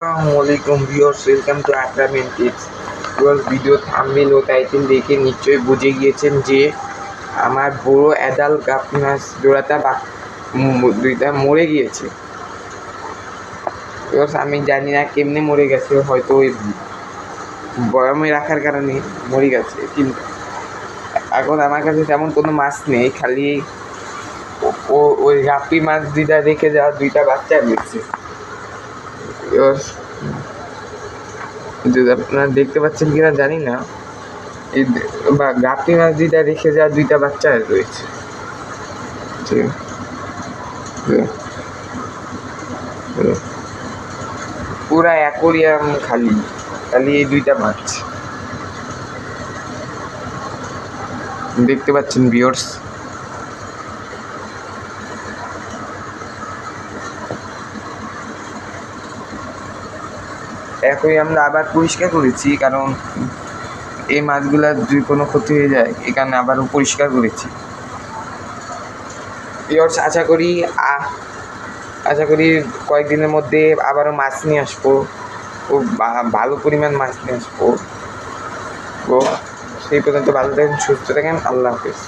আসসালামুয়ালাইকুম viewers, welcome to Akram tips. Viewers, video thumbnail ও title দেখে নিশ্চয়ই বুঝে গিয়েছেন যে আমার বড় অ্যাডাল্ট গাপ্পি মাছ জোড়াটা দুইটা মরে গিয়েছে। ভিউয়ার্স, আমি জানি না কেমনে মরে গেছে, হয়তো ওই বয়ামে রাখার কারণে মরে গেছে। কিন্তু এখন আমার কাছে তেমন কোনো মাছ নেই, খালি ওই গাপ্পি মাছ দুইটা রেখে যাওয়া দুইটা বাচ্চা রয়েছে। ভিউয়ার্স, যদি আপনারা দেখতে পাচ্ছেন কিনা জানি না, এই বা গাপ্পি মাছ দুইটা রেখে যাওয়া দুইটা বাচ্চা রয়েছে। ঠিক আছে, পুরা অ্যাকোরিয়াম খালি খালি এই দুইটা মাছ দেখতে পাচ্ছেন ভিউয়ার্স। অ্যাকোরিয়ামটা আবার পরিষ্কার করেছি, কারণ এই মাছগুলার যদি কোনো ক্ষতি হয়ে যায় এই কারণে আবারও পরিষ্কার করেছি। ভিউয়ার্স, আশা করি কয়েকদিনের মধ্যে আবারও মাছ নিয়ে আসবো, খুব ভালো পরিমাণ মাছ নিয়ে আসবো। সেই পর্যন্ত ভালো থাকেন, সুস্থ থাকেন, আল্লাহ হাফেজ।